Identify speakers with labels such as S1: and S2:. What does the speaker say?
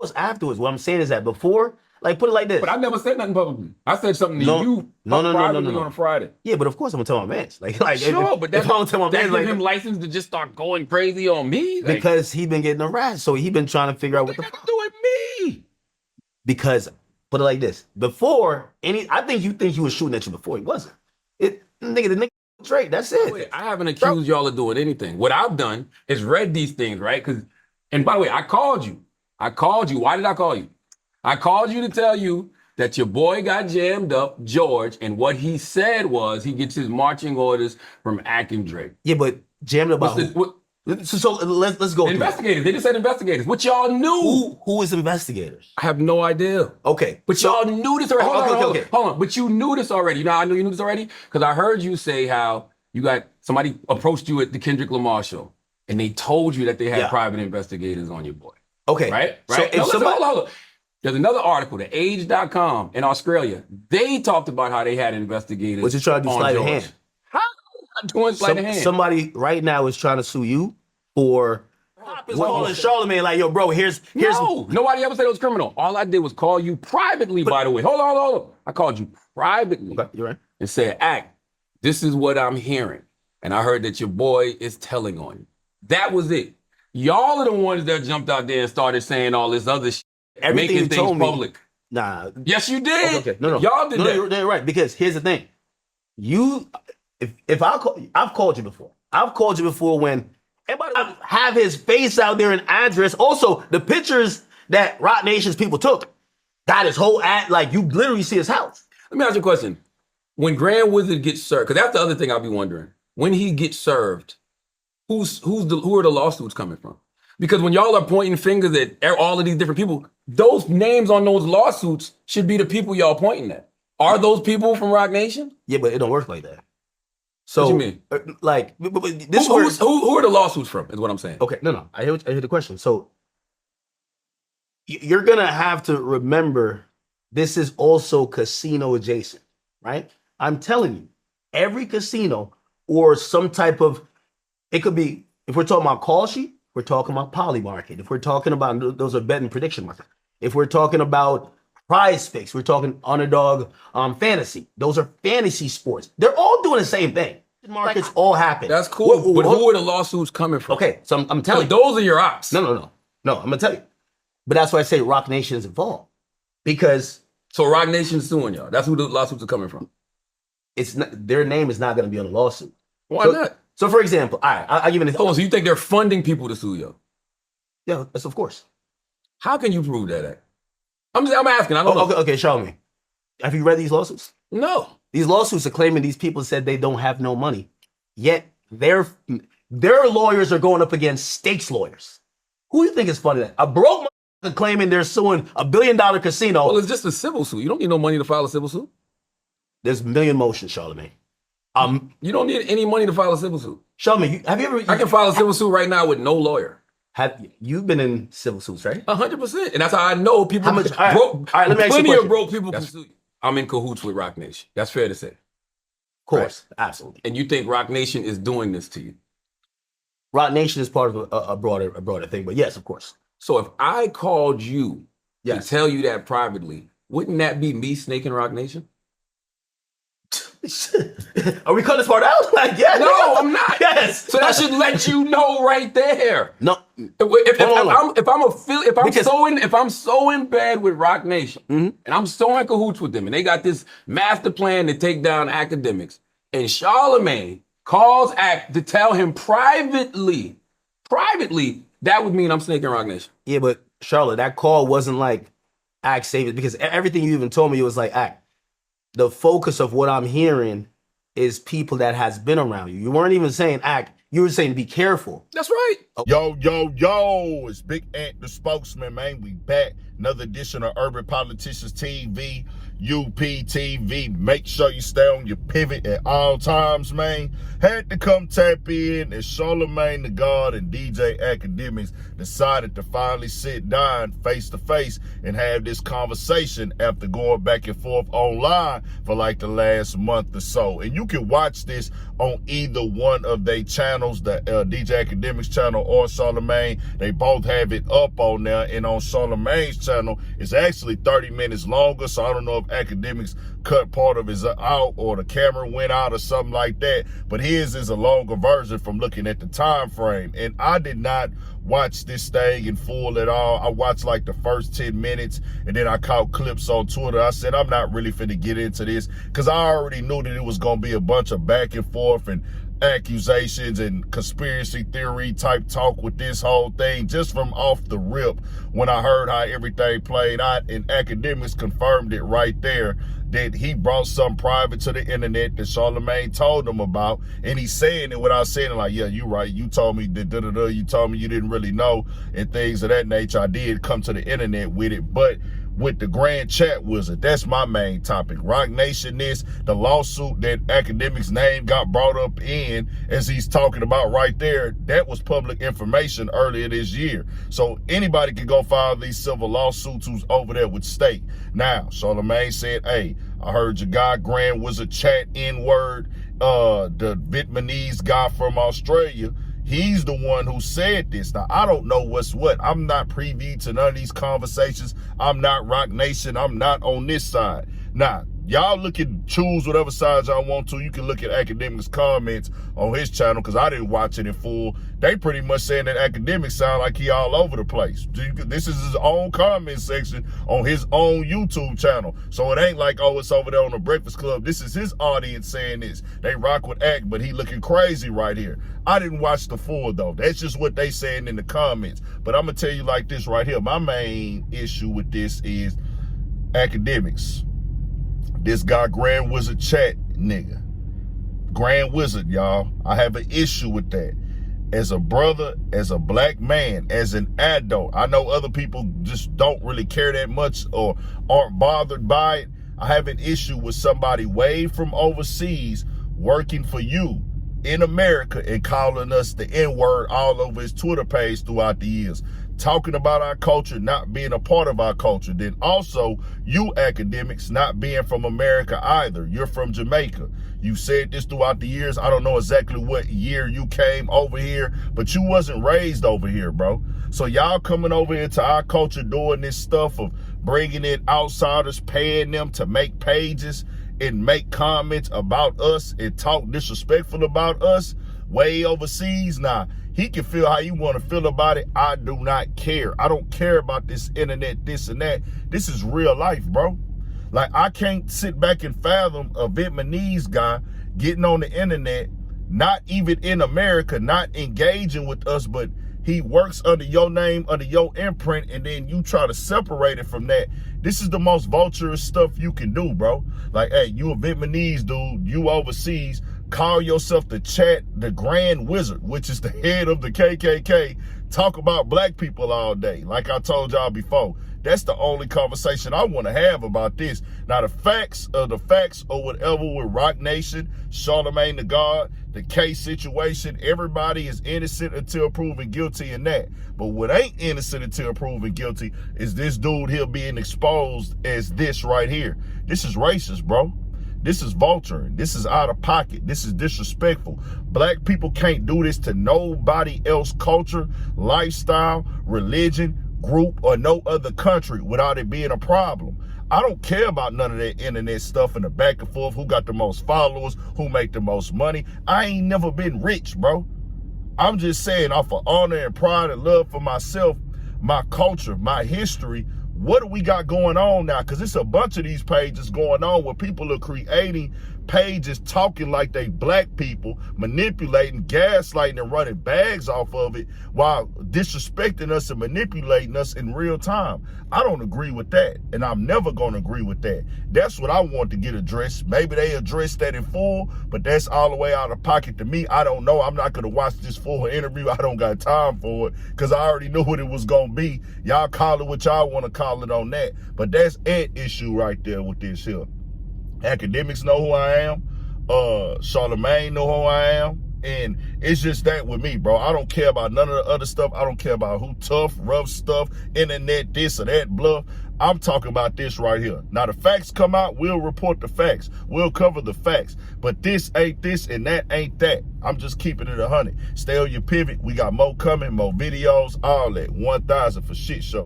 S1: was afterwards. What I'm saying is that before, like, put it like this.
S2: But I never said nothing publicly. I said something to you
S1: privately
S2: on a Friday.
S1: Yeah, but of course I'm gonna tell my man. Like
S2: sure, but that's
S1: I'm tell my man,
S2: give him license to just start going crazy on me. Like,
S1: because he been getting harassed, so he been trying to figure out what the fuck.
S2: Doing me.
S1: Because put it like this: before I think you think he was shooting at you before he wasn't. The nigga straight. That's it.
S2: Wait, I haven't accused y'all of doing anything. What I've done is read these things, right? And by the way, I called you. Why did I call you? I called you to tell you that your boy got jammed up, George, and what he said was he gets his marching orders from Ak and Drake.
S1: Yeah, but jammed up by who? So let's go.
S2: Investigators. They just said investigators. What y'all knew?
S1: Who is investigators?
S2: I have no idea.
S1: Okay,
S2: but y'all knew this already.
S1: Hold
S2: on. But you knew this already. You know how I knew you knew this already? Because I heard you say how you got somebody approached you at the Kendrick Lamar show, and they told you that they had private investigators on your boy.
S1: Okay,
S2: right.
S1: So if somebody,
S2: hold on. There's another article, the Age.com in Australia. They talked about how they had investigators.
S1: What you trying to do? Sleight of hand?
S2: How? I'm doing sleight of hand.
S1: Somebody right now is trying to sue you for calling Charlamagne like, yo, bro, here's.
S2: No, nobody ever said it was criminal. All I did was call you privately, by the way. Hold on. I called you privately.
S1: Okay, you're right.
S2: And said, Ak, this is what I'm hearing. And I heard that your boy is telling on you. That was it. Y'all are the ones that jumped out there and started saying all this other shit.
S1: Everything
S2: making things public.
S1: Nah.
S2: Yes, you did.
S1: Okay. No.
S2: Y'all did that.
S1: You're right. Because here's the thing. If I've called you before. I've called you before when everybody would have his face out there and address. Also, the pictures that Roc Nation's people took got his whole like you literally see his house.
S2: Let me ask you a question. When Grand Wizard gets served, because that's the other thing I'll be wondering. When he gets served, who are the lawsuits coming from? Because when y'all are pointing fingers at all of these different people, those names on those lawsuits should be the people y'all pointing at. Are those people from Roc Nation?
S1: Yeah, but it don't work like that. So,
S2: what you mean?
S1: Like, this
S2: who are the lawsuits from, is what I'm saying.
S1: Okay, no. I hear the question. So, you're going to have to remember this is also casino adjacent, right? I'm telling you, every casino or some type of, it could be, if we're talking about call sheet, we're talking about poly market. If we're talking about, those are betting prediction markets. If we're talking about prize picks, we're talking underdog fantasy. Those are fantasy sports. They're all doing the same thing. Markets all happen.
S2: That's cool. But who are the lawsuits coming from?
S1: Okay, so I'm telling you.
S2: Those are your ops.
S1: No, I'm going to tell you. But that's why I say Roc Nation is involved. Because.
S2: So Roc Nation's suing y'all. That's who the lawsuits are coming from.
S1: It's not, their name is not going to be on the lawsuit.
S2: Why not?
S1: So, for example, all right, I'll give you an example.
S2: Oh, so you think they're funding people to sue you?
S1: Yeah, that's of course.
S2: How can you prove that? I'm asking. I don't know.
S1: Okay, show me. Have you read these lawsuits?
S2: No.
S1: These lawsuits are claiming these people said they don't have no money, yet their lawyers are going up against stakes lawyers. Who do you think is funny? That a broke motherfucker claiming they're suing $1 billion casino.
S2: Well, it's just a civil suit. You don't need no money to file a civil suit.
S1: There's a million motions, Charlamagne.
S2: You don't need any money to file a civil suit.
S1: Charlamagne, have you ever?
S2: I can file a civil suit right now with no lawyer.
S1: Have you've been in civil suits, right?
S2: 100%, and that's how I know people.
S1: How much?
S2: Broke.
S1: All right, let me ask you a
S2: plenty
S1: question.
S2: of broke people can sue you. I'm in cahoots with Roc Nation. That's fair to say. Of
S1: course, right. Absolutely.
S2: And you think Roc Nation is doing this to you?
S1: Roc Nation is part of a broader thing, but yes, of course.
S2: So if I called you to tell you that privately, wouldn't that be me snaking Roc Nation?
S1: Are we cutting this part out? Like, yeah.
S2: No, I'm not.
S1: Yes.
S2: So that should let you know right there.
S1: No.
S2: If I'm so in bed with Roc Nation, and I'm so in cahoots with them, and they got this master plan to take down Akademiks, and Charlamagne calls Ak to tell him privately, that would mean I'm snaking Roc Nation.
S1: Yeah, but Charlotte, that call wasn't like Ak save it, because everything you even told me was like, Ak, the focus of what I'm hearing is people that has been around you. You weren't even saying Ak. You were saying be careful.
S2: That's right.
S3: Yo, it's Big Ant the spokesman, man. We back. Another edition of Urban Politicians TV, UPTV. Make sure you stay on your pivot at all times, man. Had to come tap in as Charlamagne the God and DJ Akademiks decided to finally sit down face to face and have this conversation after going back and forth online for like the last month or so. And you can watch this on either one of their channels. channels, the DJ Akademiks channel or Charlamagne. They both have it up on there. And on Charlamagne's channel, it's actually 30 minutes longer. So I don't know if Akademiks cut part of his out or the camera went out or something like that. But his is a longer version from looking at the time frame. And I did not watch this thing in full at all. I watched like the first 10 minutes and then I caught clips on Twitter. I said, I'm not really finna get into this because I already knew that it was gonna be a bunch of back and forth and accusations and conspiracy theory type talk with this whole thing just from off the rip when I heard how everything played out, and Akademiks confirmed it right there that he brought something private to the internet that Charlamagne told him about, and he's saying it without saying it like, yeah, you right, you told me that da-da-da, you told me you didn't really know, and things of that nature. I did come to the internet with it, but with the Grand Chat Wizard, that's my main topic. Rock Nation is the lawsuit that Akademiks' name got brought up in, as he's talking about right there. That was public information earlier this year. So anybody can go file these civil lawsuits who's over there with state. Now, Charlamagne said, hey, I heard your guy Grand Wizard chat N-word, the Vietnamese guy from Australia. He's the one who said this. Now, I don't know what's what. I'm not privy to none of these conversations. I'm not Rock Nation. I'm not on this side. Now, y'all choose whatever side y'all want to. You can look at Akademiks' comments on his channel because I didn't watch it in full. They pretty much saying that Akademiks sound like he all over the place. This is his own comment section on his own YouTube channel. So it ain't like, oh, it's over there on the Breakfast Club. This is his audience saying this. They rock with Ak, but he looking crazy right here. I didn't watch the full, though. That's just what they saying in the comments. But I'm going to tell you like this right here. My main issue with this is Akademiks. This guy, Grand Wizard Chat nigga. Grand Wizard, y'all. I have an issue with that. As a brother, as a black man, as an adult, I know other people just don't really care that much or aren't bothered by it. I have an issue with somebody way from overseas working for you in America and calling us the N-word all over his Twitter page throughout the years, talking about our culture, not being a part of our culture. Then also, you Akademiks not being from America either. You're from Jamaica. You said this throughout the years. I don't know exactly what year you came over here, but you wasn't raised over here, bro. So y'all coming over here to our culture doing this stuff of bringing in outsiders, paying them to make pages and make comments about us and talk disrespectful about us way overseas. Now, he can feel how you want to feel about it. I do not care. I don't care about this internet, this and that. This is real life, bro. Like, I can't sit back and fathom a Vietnamese guy getting on the internet, not even in America, not engaging with us, but he works under your name, under your imprint, and then you try to separate it from that. This is the most vulturous stuff you can do, bro. Like, hey, you a Vietnamese dude, you overseas, call yourself the Grand Wizard, which is the head of the KKK, talk about black people all day, like I told y'all before. That's the only conversation I want to have about this. Now, the facts or whatever with Rock Nation, Charlamagne the God, the case situation, everybody is innocent until proven guilty in that. But what ain't innocent until proven guilty is this dude here being exposed as this right here. This is racist, bro. This is vulturing. This is out of pocket. This is disrespectful. Black people can't do this to nobody else culture, lifestyle, religion, group, or no other country without it being a problem. I don't care about none of that internet stuff and the back and forth, who got the most followers, who make the most money. I ain't never been rich, bro. I'm just saying, off of honor and pride and love for myself, my culture, my history, what do we got going on now? Because it's a bunch of these pages going on where people are creating pages talking like they black people, manipulating, gaslighting, and running bags off of it while disrespecting us and manipulating us in real time. I don't agree with that, and I'm never going to agree with that. That's what I want to get addressed. Maybe they address that in full, but that's all the way out of pocket to me. I don't know. I'm not going to watch this full interview. I don't got time for it because I already knew what it was going to be. Y'all call it what y'all want to call it on that, but that's an issue right there with this here. Akademiks know who I am. Charlamagne know who I am. And it's just that with me, bro. I don't care about none of the other stuff. I don't care about who tough, rough stuff, internet, this or that, bluff. I'm talking about this right here. Now the facts come out, we'll report the facts. We'll cover the facts. But this ain't this and that ain't that. I'm just keeping it 100. Stay on your pivot. We got more coming, more videos, all that. 1,000 for shit show.